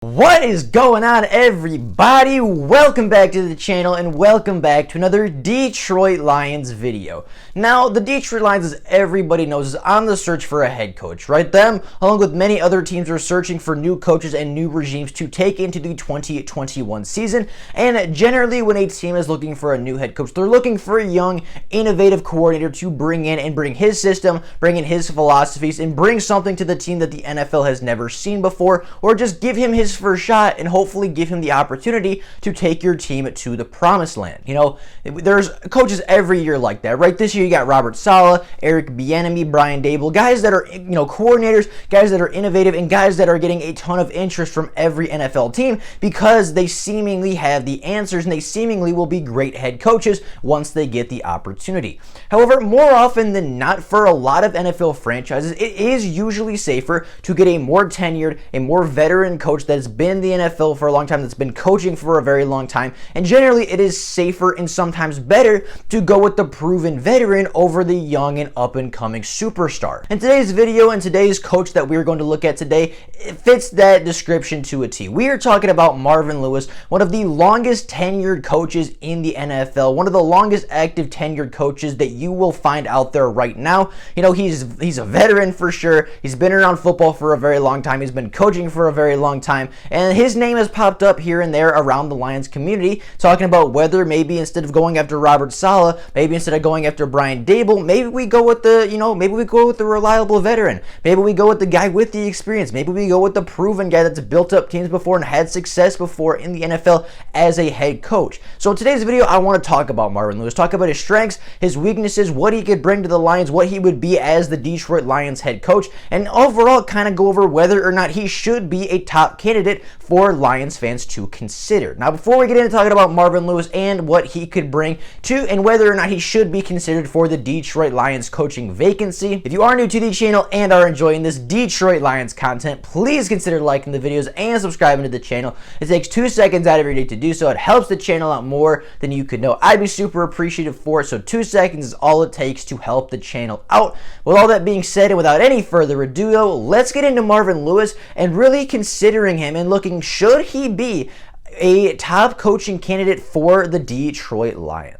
What is going on, everybody? Welcome back to the channel and welcome back to another Detroit Lions video. Now, the Detroit Lions, as everybody knows, is on the search for a head coach, right? Them, along with many other teams, are searching for new coaches and new regimes to take into the 2021 season. And generally, when a team is looking for a new head coach, they're looking for a young, innovative coordinator to bring in and bring his system, bring in his philosophies, and bring something to the team that the NFL has never seen before, or just give him his first shot and hopefully give him the opportunity to take your team to the promised land. You know, there's coaches every year like that, right? This year you got Robert Saleh, Eric Bieniemy, Brian Daboll, guys that are, coordinators, guys that are innovative, and guys that are getting a ton of interest from every NFL team because they seemingly have the answers and they seemingly will be great head coaches once they get the opportunity. However, more often than not, for a lot of NFL franchises, it is usually safer to get a more tenured, a more veteran coach that has been in the NFL for a long time, that's been coaching for a very long time, and generally it is safer and sometimes better to go with the proven veteran over the young and up-and-coming superstar. In today's video and today's coach that we're going to look at today, it fits that description to a T. We are talking about Marvin Lewis, one of the longest tenured coaches in the NFL, one of the longest active tenured coaches that you will find out there right now. You know, he's a veteran for sure. He's been around football for a very long time. He's been coaching for a very long time, and his name has popped up here and there around the Lions community, talking about whether maybe instead of going after Robert Saleh, maybe instead of going after Brian Daboll, maybe we go with the reliable veteran. Maybe we go with the guy with the experience. Maybe we go with the proven guy that's built up teams before and had success before in the NFL as a head coach. So in today's video, I want to talk about Marvin Lewis, talk about his strengths, his weaknesses, what he could bring to the Lions, what he would be as the Detroit Lions head coach, and overall kind of go over whether or not he should be a top candidate for Lions fans to consider. Now, before we get into talking about Marvin Lewis and what he could bring to and whether or not he should be considered for the Detroit Lions coaching vacancy, if you are new to the channel and are enjoying this Detroit Lions content, please consider liking the videos and subscribing to the channel. It takes 2 seconds out of your day to do so. It helps the channel out more than you could know. I'd be super appreciative for it, so 2 seconds is all it takes to help the channel out. With all that being said, and without any further ado though, let's get into Marvin Lewis and really considering him and looking, should he be a top coaching candidate for the Detroit Lions?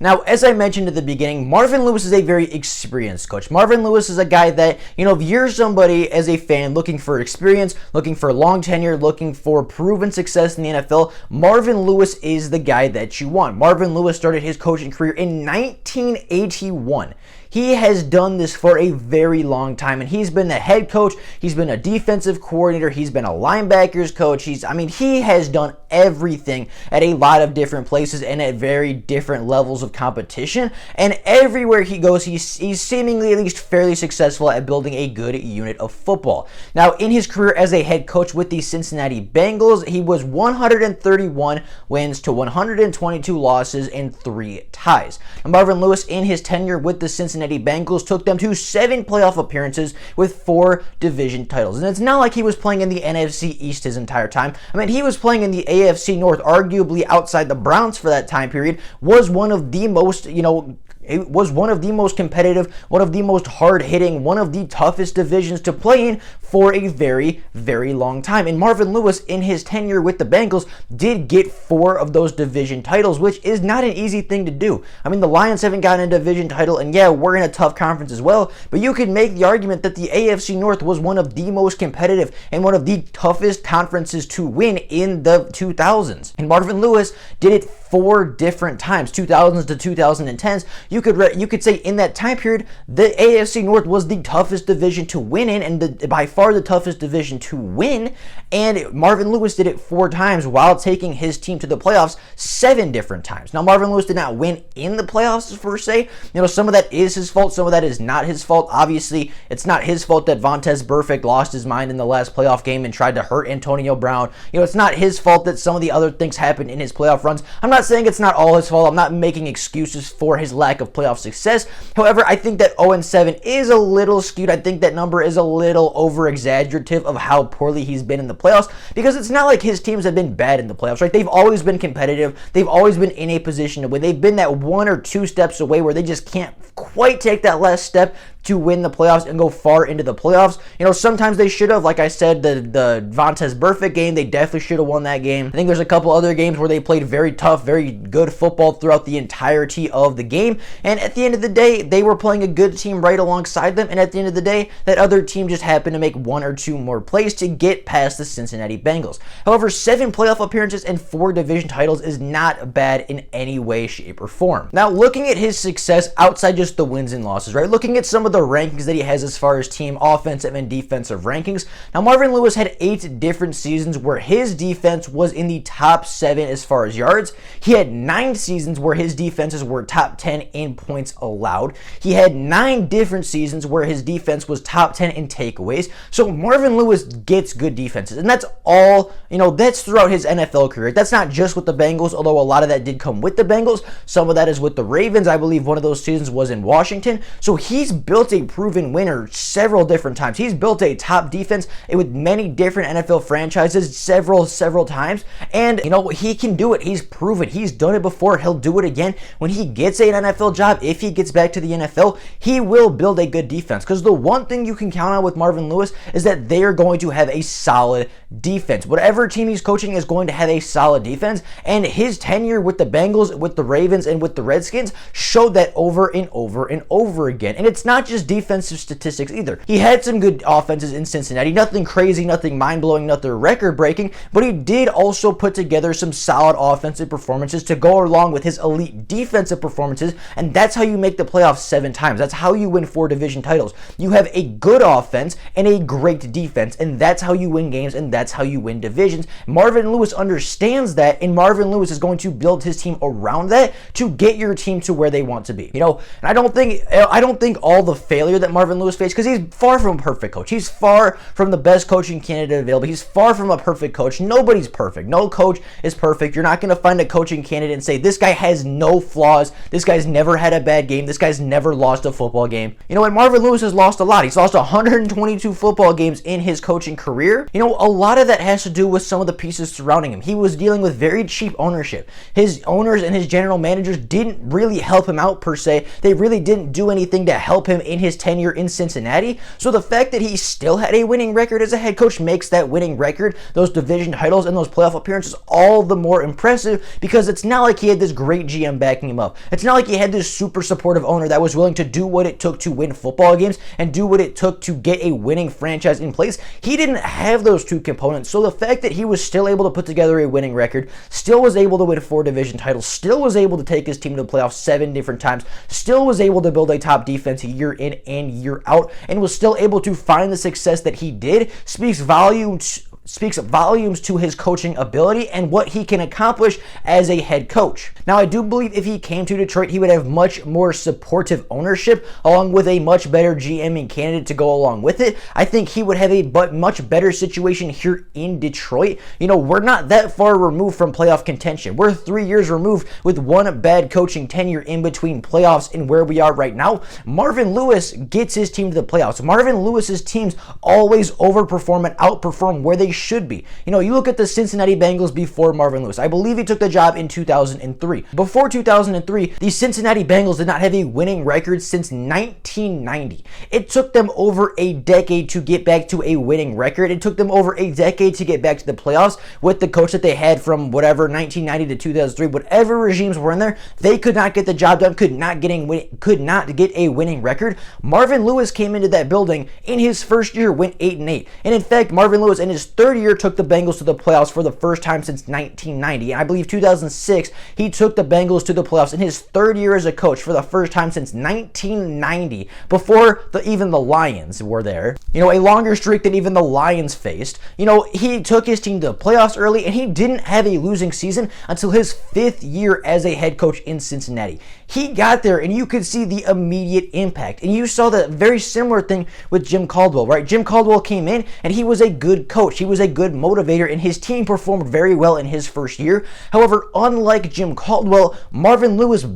Now, as I mentioned at the beginning, Marvin Lewis is a very experienced coach. Marvin Lewis is a guy that, if you're somebody as a fan looking for experience, looking for long tenure, looking for proven success in the NFL, Marvin Lewis is the guy that you want. Marvin Lewis started his coaching career in 1981. He has done this for a very long time, and he's been the head coach, he's been a defensive coordinator, he's been a linebackers coach, he has done everything at a lot of different places and at very different levels of competition, and everywhere he goes, he's seemingly at least fairly successful at building a good unit of football. Now, in his career as a head coach with the Cincinnati Bengals, he was 131 wins to 122 losses and 3 ties. Now, Marvin Lewis, in his tenure with the Cincinnati Bengals, took them to 7 playoff appearances with 4 division titles. And it's not like he was playing in the NFC East his entire time. He was playing in the AFC North, arguably outside the Browns for that time period, was one of the most, it was one of the most competitive, one of the most hard-hitting, one of the toughest divisions to play in for a very, very long time. And Marvin Lewis, in his tenure with the Bengals, did get 4 of those division titles, which is not an easy thing to do. The Lions haven't gotten a division title, and yeah, we're in a tough conference as well, but you could make the argument that the AFC North was one of the most competitive and one of the toughest conferences to win in the 2000s. And Marvin Lewis did it 4 different times, 2000s to 2010s. You could say in that time period, the AFC North was the toughest division to win in, and by far the toughest division to win. And Marvin Lewis did it 4 times while taking his team to the playoffs 7 different times. Now, Marvin Lewis did not win in the playoffs per se. Some of that is his fault, some of that is not his fault. Obviously, it's not his fault that Vontaze Burfict lost his mind in the last playoff game and tried to hurt Antonio Brown. It's not his fault that some of the other things happened in his playoff runs. I'm not saying it's not all his fault. I'm not making excuses for his lack of playoff success. However, I think that 0-7 is a little skewed. I think that number is a little over exaggerative of how poorly he's been in the playoffs, because it's not like his teams have been bad in the playoffs, right? They've always been competitive. They've always been in a position to win. They've been that 1 or 2 steps away where they just can't quite take that last step to win the playoffs and go far into the playoffs. You know, sometimes they should have. Like I said, the Vontaze Burfict game, they definitely should have won that game. I think there's a couple other games where they played very tough, very good football throughout the entirety of the game. And at the end of the day, they were playing a good team right alongside them. And at the end of the day, that other team just happened to make 1 or 2 more plays to get past the Cincinnati Bengals. However, 7 playoff appearances and 4 division titles is not bad in any way, shape, or form. Now, looking at his success outside just the wins and losses, right? Looking at some of the rankings that he has as far as team offensive and defensive rankings. Now, Marvin Lewis had 8 different seasons where his defense was in the top 7 as far as yards. He had 9 seasons where his defenses were top 10 in points allowed. He had 9 different seasons where his defense was top 10 in takeaways. So Marvin Lewis gets good defenses, and that's all, that's throughout his NFL career. That's not just with the Bengals, although a lot of that did come with the Bengals. Some of that is with the Ravens. I believe one of those seasons was in Washington. So he's built a proven winner several different times. He's built a top defense with many different NFL franchises several times, and he can do it. He's proven. He's done it before. He'll do it again. When he gets an NFL job, if he gets back to the NFL, he will build a good defense, because the one thing you can count on with Marvin Lewis is that they are going to have a solid defense. Whatever team he's coaching is going to have a solid defense, and his tenure with the Bengals, with the Ravens, and with the Redskins showed that over and over and over again. And it's not just defensive statistics either. He had some good offenses in Cincinnati, nothing crazy, nothing mind-blowing, nothing record-breaking, but he did also put together some solid offensive performances to go along with his elite defensive performances, and that's how you make the playoffs 7 times. That's how you win 4 division titles. You have a good offense and a great defense, and that's how you win games, and that's how you win divisions. Marvin Lewis understands that, and Marvin Lewis is going to build his team around that to get your team to where they want to be. And I don't think all the failure that Marvin Lewis faced, because he's far from a perfect coach. He's far from the best coaching candidate available. He's far from a perfect coach. Nobody's perfect. No coach is perfect. You're not going to find a coaching candidate and say, this guy has no flaws. This guy's never had a bad game. This guy's never lost a football game. And Marvin Lewis has lost a lot. He's lost 122 football games in his coaching career. A lot of that has to do with some of the pieces surrounding him. He was dealing with very cheap ownership. His owners and his general managers didn't really help him out per se. They really didn't do anything to help him in his tenure in Cincinnati. So the fact that he still had a winning record as a head coach makes that winning record, those division titles, and those playoff appearances all the more impressive, because it's not like he had this great GM backing him up. It's not like he had this super supportive owner that was willing to do what it took to win football games and do what it took to get a winning franchise in place. He didn't have those 2 components. So the fact that he was still able to put together a winning record, still was able to win 4 division titles, still was able to take his team to the playoffs 7 different times, still was able to build a top defense year in and year out, and was still able to find the success that he did, speaks volumes to his coaching ability and what he can accomplish as a head coach. Now, I do believe if he came to Detroit, he would have much more supportive ownership, along with a much better GMing candidate to go along with it. I think he would have a much better situation here in Detroit. We're not that far removed from playoff contention. We're 3 years removed with 1 bad coaching tenure in between playoffs and where we are right now. Marvin Lewis gets his team to the playoffs. Marvin Lewis's teams always overperform and outperform where they should be. You look at the Cincinnati Bengals before Marvin Lewis. I believe he took the job in 2003. Before 2003, the Cincinnati Bengals did not have a winning record since 1990. It took them over a decade to get back to a winning record. It took them over a decade to get back to the playoffs with the coach that they had from 1990 to 2003. Whatever regimes were in there, they could not get the job done, could not get a winning record. Marvin Lewis came into that building in his first year, went 8-8. And in fact, Marvin Lewis in his third year took the Bengals to the playoffs for the first time since 1990. And I believe 2006, he took the Bengals to the playoffs in his third year as a coach for the first time since 1990, before even the Lions were there. A longer streak than even the Lions faced. He took his team to the playoffs early, and he didn't have a losing season until his 5th year as a head coach in Cincinnati. He got there, and you could see the immediate impact. And you saw the very similar thing with Jim Caldwell, right? Jim Caldwell came in, and he was a good coach. He was a good motivator, and his team performed very well in his first year. However, unlike Jim Caldwell, Marvin Lewis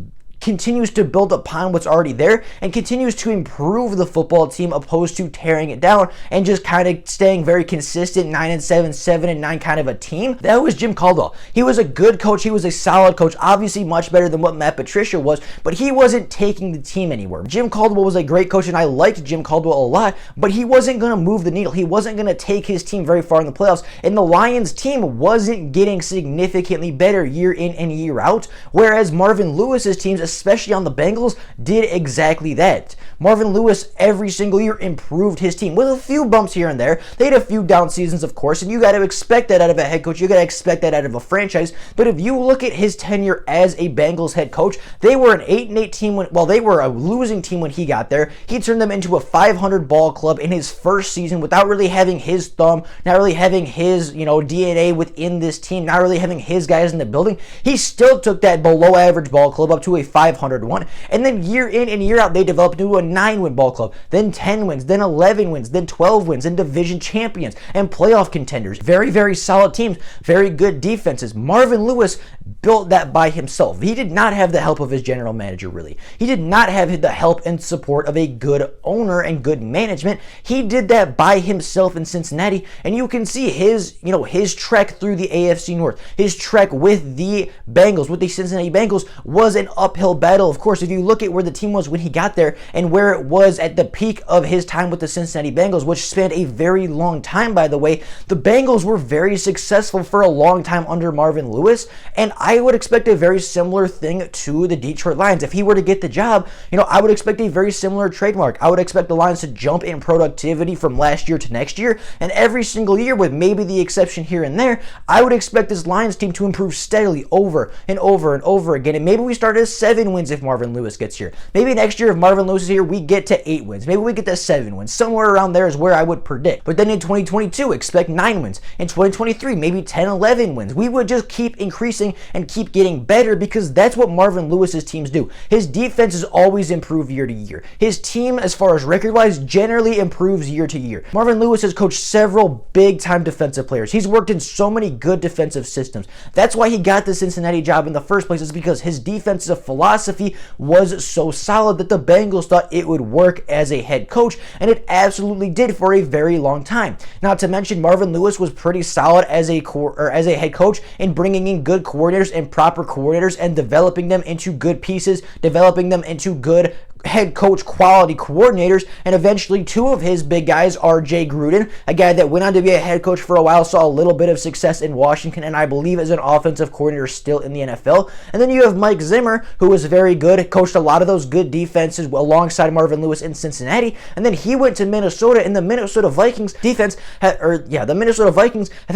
continues to build upon what's already there and continues to improve the football team opposed to tearing it down and just kind of staying very consistent 9-7, 7-9 kind of a team. That was Jim Caldwell. He was a good coach. He was a solid coach, obviously much better than what Matt Patricia was, but he wasn't taking the team anywhere. Jim Caldwell was a great coach, and I liked Jim Caldwell a lot, but he wasn't going to move the needle. He wasn't going to take his team very far in the playoffs, and the Lions team wasn't getting significantly better year in and year out, whereas Marvin Lewis's teams, especially on the Bengals, did exactly that. Marvin Lewis every single year improved his team with a few bumps here and there. They had a few down seasons, of course, and you got to expect that out of a head coach. You got to expect that out of a franchise. But if you look at his tenure as a Bengals head coach, they were an 8-8 team they were a losing team when he got there. He turned them into a 500 ball club in his first season without really having his thumb, not really having his, DNA within this team, not really having his guys in the building. He still took that below average ball club up to a 500 one. And then year in and year out, they developed into a 9-win ball club, then 10 wins, then 11 wins, then 12 wins, and division champions and playoff contenders. Very, very solid teams, very good defenses. Marvin Lewis built that by himself. He did not have the help of his general manager, really. He did not have the help and support of a good owner and good management. He did that by himself in Cincinnati, and you can see his trek through the AFC North, his trek with the Bengals, with the Cincinnati Bengals, was an uphill battle. Of course, if you look at where the team was when he got there and where it was at the peak of his time with the Cincinnati Bengals, which spanned a very long time, by the way, the Bengals were very successful for a long time under Marvin Lewis, and I would expect a very similar thing to the Detroit Lions. If he were to get the job, I would expect a very similar trademark. I would expect the Lions to jump in productivity from last year to next year, and every single year, with maybe the exception here and there, I would expect this Lions team to improve steadily over and over and over again, and maybe we start at 7 wins if Marvin Lewis gets here. Maybe next year, if Marvin Lewis is here, we get to 8 wins. Maybe we get to 7 wins. Somewhere around there is where I would predict. But then in 2022, expect 9 wins. In 2023, maybe 10, 11 wins. We would just keep increasing and keep getting better because that's what Marvin Lewis's teams do. His defense is always improved year to year. His team, as far as record-wise, generally improves year to year. Marvin Lewis has coached several big-time defensive players. He's worked in so many good defensive systems. That's why he got the Cincinnati job in the first place, is because his defensive philosophy was so solid that the Bengals thought it would work as a head coach, and it absolutely did for a very long time. Not to mention, Marvin Lewis was pretty solid as a head coach in bringing in good coordinators and proper coordinators and developing them into good pieces, developing them into good head coach quality coordinators, and eventually 2 of his big guys are Jay Gruden, a guy that went on to be a head coach for a while, saw a little bit of success in Washington, and I believe is an offensive coordinator still in the NFL. And then you have Mike Zimmer, who was very good, coached a lot of those good defenses alongside Marvin Lewis in Cincinnati, and then he went to Minnesota, and the Minnesota Vikings have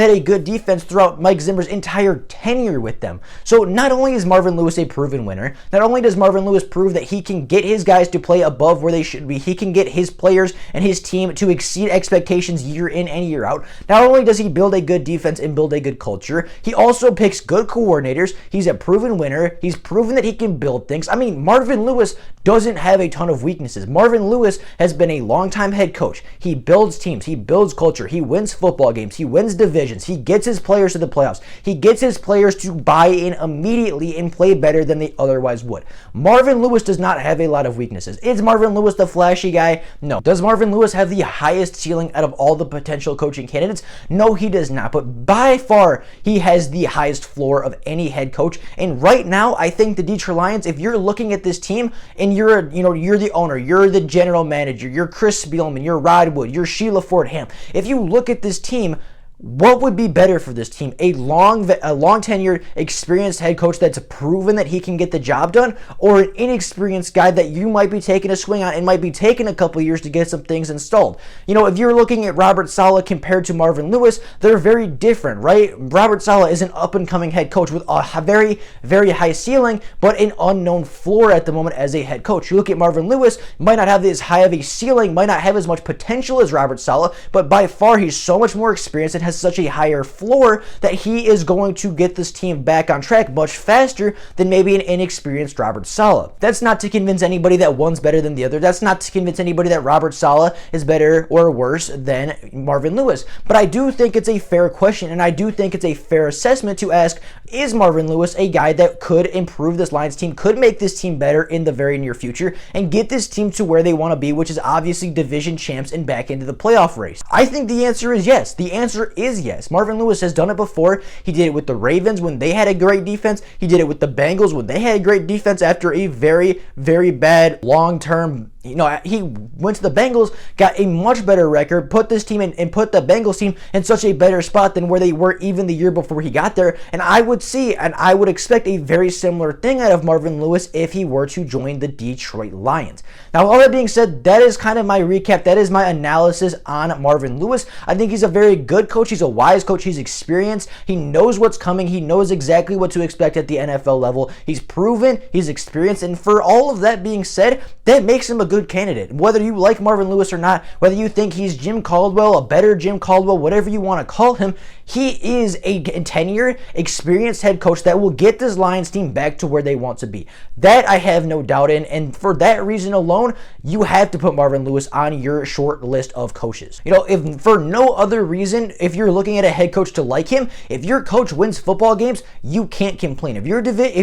had a good defense throughout Mike Zimmer's entire tenure with them. So not only is Marvin Lewis a proven winner, not only does Marvin Lewis prove that he can get his guys to play above where they should be, he can get his players and his team to exceed expectations year in and year out. Not only does he build a good defense and build a good culture, he also picks good coordinators. He's a proven winner. He's proven that he can build things. I mean, Marvin Lewis doesn't have a ton of weaknesses. Marvin Lewis has been a longtime head coach. He builds teams. He builds culture. He wins football games. He wins divisions. He gets his players to the playoffs. He gets his players to buy in immediately and play better than they otherwise would. Marvin Lewis does not have a lot of weaknesses. Is Marvin Lewis the flashy guy? No. Does Marvin Lewis have the highest ceiling out of all the potential coaching candidates? No, he does not. But by far, he has the highest floor of any head coach. And right now, I think the Detroit Lions, if you're looking at this team and you're the owner, you're the general manager, you're Chris Spielman, you're Rod Wood, you're Sheila Ford Ham. If you look at this team, what would be better for this team? A long tenured, experienced head coach that's proven that he can get the job done, or an inexperienced guy that you might be taking a swing on and might be taking a couple years to get some things installed? If you're looking at Robert Saleh compared to Marvin Lewis, they're very different, right? Robert Saleh is an up-and-coming head coach with a very, very high ceiling, but an unknown floor at the moment as a head coach. You look at Marvin Lewis, might not have as high of a ceiling, might not have as much potential as Robert Saleh, but by far he's so much more experienced and has such a higher floor that he is going to get this team back on track much faster than maybe an inexperienced Robert Saleh. That's not to convince anybody that one's better than the other. That's not to convince anybody that Robert Saleh is better or worse than Marvin Lewis. But I do think it's a fair question, and I do think it's a fair assessment to ask, is Marvin Lewis a guy that could improve this Lions team, could make this team better in the very near future, and get this team to where they want to be, which is obviously division champs and back into the playoff race? I think the answer is yes. The answer is yes. Marvin Lewis has done it before. He did it with the Ravens when they had a great defense. He did it with the Bengals when they had a great defense after a very, very bad long-term. He went to the Bengals, got a much better record, put this team in, and put the Bengals team in such a better spot than where they were even the year before he got there. And I would see, and I would expect a very similar thing out of Marvin Lewis if he were to join the Detroit Lions. Now, all that being said, that is kind of my recap. That is my analysis on Marvin Lewis. I think he's a very good coach. He's a wise coach. He's experienced. He knows what's coming. He knows exactly what to expect at the NFL level. He's proven. He's experienced. And for all of that being said, that makes him a good candidate. Whether you like Marvin Lewis or not, whether you think he's Jim Caldwell, a better Jim Caldwell, whatever you want to call him, he is a tenured, experienced head coach that will get this Lions team back to where they want to be. That I have no doubt in, and for that reason alone, you have to put Marvin Lewis on your short list of coaches. If for no other reason, if you're looking at a head coach to like him, if your coach wins football games, you can't complain. If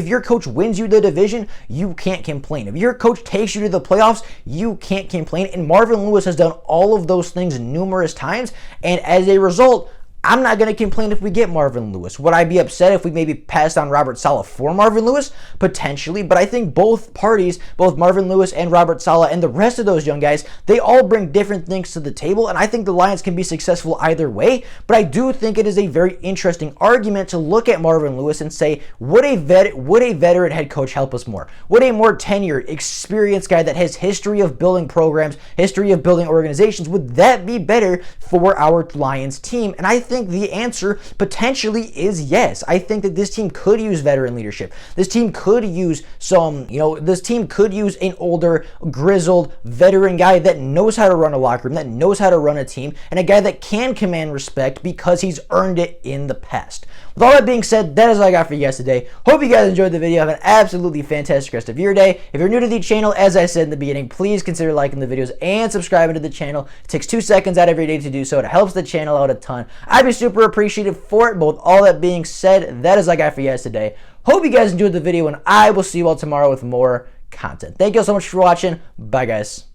your coach wins you the division, you can't complain. If your coach takes you to the playoffs, you can't complain. And Marvin Lewis has done all of those things numerous times, and as a result, I'm not going to complain if we get Marvin Lewis. Would I be upset if we maybe passed on Robert Saleh for Marvin Lewis? Potentially, but I think both parties, both Marvin Lewis and Robert Saleh and the rest of those young guys, they all bring different things to the table, and I think the Lions can be successful either way, but I do think it is a very interesting argument to look at Marvin Lewis and say, would a veteran head coach help us more? Would a more tenured, experienced guy that has history of building programs, history of building organizations, would that be better for our Lions team? And I think the answer potentially is yes. I think that this team could use veteran leadership. This team could use this team could use an older, grizzled, veteran guy that knows how to run a locker room, that knows how to run a team, and a guy that can command respect because he's earned it in the past. With all that being said, that is all I got for you guys today. Hope you guys enjoyed the video. Have an absolutely fantastic rest of your day. If you're new to the channel, as I said in the beginning, please consider liking the videos and subscribing to the channel. It takes 2 seconds out of your day to do so. It helps the channel out a ton. I'd be super appreciative for it. But with all that being said, that is all I got for you guys today. Hope you guys enjoyed the video, and I will see you all tomorrow with more content. Thank you all so much for watching. Bye, guys.